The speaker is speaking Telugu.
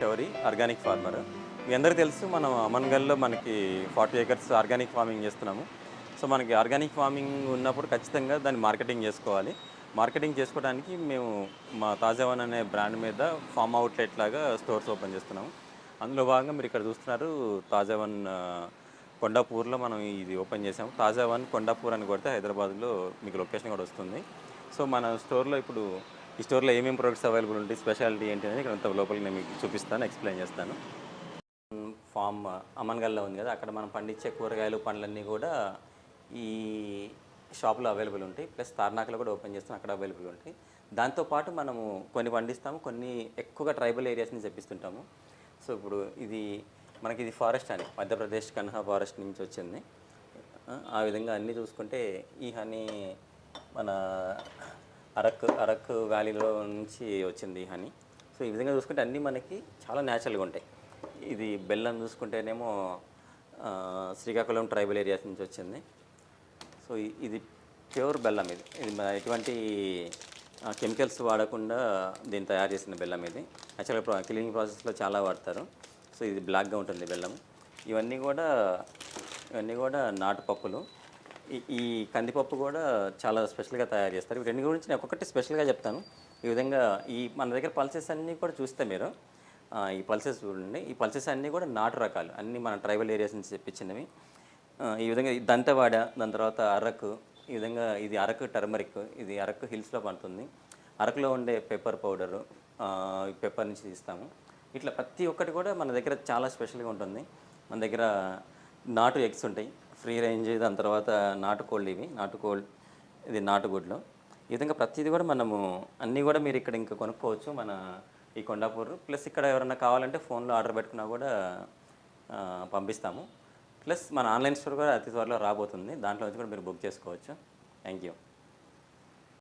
Tori organic farmer. మీ అందరికీ తెలుసు మనం అమన్గల్‌లో మనకి 40 ఎకర్స్ ఆర్గానిక్ ఫార్మింగ్ చేస్తున్నాము. సో, మనకి ఆర్గానిక్ ఫార్మింగ్ ఉన్నప్పుడు ఖచ్చితంగా దాన్ని మార్కెటింగ్ చేసుకోవాలి. మార్కెటింగ్ చేసుకోవడానికి మేము మా తాజావన్ అనే బ్రాండ్ మీద ఫార్మ్ అవుట్‌లెట్ లాగా స్టోర్స్ ఓపెన్ చేస్తున్నాము. అందులో భాగంగా మీరు ఇక్కడ చూస్తున్నారు తాజావన్ కొండాపూర్‌లో మనం ఇది ఓపెన్ చేసాము. తాజావన్ కొండాపూర్ అని కొడితే హైదరాబాద్‌లో మీకు లొకేషన్ కూడా వస్తుంది. సో, మన స్టోర్‌లో ఇప్పుడు ఈ స్టోర్‌లో ఏమేమి ప్రొడక్ట్స్ అవైలబుల్ ఉంటాయి, స్పెషాలిటీ ఏంటి అనేది ఇక్కడ అంతా లోపలికి నేను మీకు చూపిస్తాను, ఎక్స్‌ప్లెయిన్ చేస్తాను. ఫామ్ అమన్గల్‌లో ఉంది కదా, అక్కడ మనం పండించే కూరగాయలు, పండ్లన్నీ కూడా ఈ షాప్‌లో అవైలబుల్ ఉంటాయి. ప్లస్ తార్నాకలో కూడా ఓపెన్ చేస్తాం, అక్కడ అవైలబుల్ ఉంటాయి. దాంతోపాటు మనము కొన్ని పండిస్తాము, కొన్ని ఎక్కువగా ట్రైబల్ ఏరియాస్ నుంచి తెప్పిస్తుంటాము. సో, ఇప్పుడు ఇది ఫారెస్ట్ అని మధ్యప్రదేశ్ కన్హా ఫారెస్ట్ నుంచి వచ్చింది. ఆ విధంగా అన్నీ చూసుకుంటే ఈ హనీ మన అరకు వ్యాలీలో నుంచి వచ్చింది ఈ హనీ. సో, ఈ విధంగా చూసుకుంటే అన్నీ మనకి చాలా న్యాచురల్గా ఉంటాయి. ఇది బెల్లం చూసుకుంటేనేమో శ్రీకాకుళం ట్రైబల్ ఏరియాస్ నుంచి వచ్చింది. సో, ఇది ప్యూర్ బెల్లం. ఇది ఎటువంటి కెమికల్స్ వాడకుండా దీన్ని తయారు చేసిన బెల్లం. ఇది యాక్చువల్గా క్లీనింగ్ ప్రాసెస్లో చాలా వాడతారు. సో, ఇది బ్లాక్గా ఉంటుంది బెల్లం. ఇవన్నీ కూడా నాటు పప్పులు. ఈ కందిపప్పు కూడా చాలా స్పెషల్గా తయారు చేస్తారు. ఈ రెండు గురించి నేను ఒక్కొక్కటి స్పెషల్గా చెప్తాను. ఈ విధంగా మన దగ్గర పల్సెస్ అన్నీ కూడా చూస్తే మీరు ఈ పల్సెస్ చూడండి. ఈ పల్సెస్ అన్నీ కూడా నాటు రకాలు, అన్నీ మన ట్రైబల్ ఏరియాస్ నుంచి తెప్పించినవి. ఈ విధంగా దంతవాడ, దాని తర్వాత అరకు. ఈ విధంగా ఇది అరకు టర్మరిక్, ఇది అరకు హిల్స్లో పండుతుంది. అరకులో ఉండే పెప్పర్ పౌడరు, పెప్పర్ నుంచి తీస్తాము. ఇట్లా ప్రతి ఒక్కటి కూడా మన దగ్గర చాలా స్పెషల్గా ఉంటుంది. మన దగ్గర నాటు ఎగ్స్ ఉంటాయి, ఫ్రీ రేంజ్. దాని తర్వాత నాటుకోళ్ళు, ఇది నాటుగుడ్లు. ఈ విధంగా ప్రతిదీ కూడా మనము అన్నీ కూడా మీరు ఇక్కడ ఇంకా కొనుక్కోవచ్చు మన ఈ కొండాపూర్. ప్లస్ ఇక్కడ ఎవరైనా కావాలంటే ఫోన్లో ఆర్డర్ పెట్టుకున్నా కూడా పంపిస్తాము. ప్లస్ మన ఆన్లైన్ స్టోర్ కూడా అతి త్వరలో రాబోతుంది, దాంట్లో వచ్చి కూడా మీరు బుక్ చేసుకోవచ్చు. Thank you.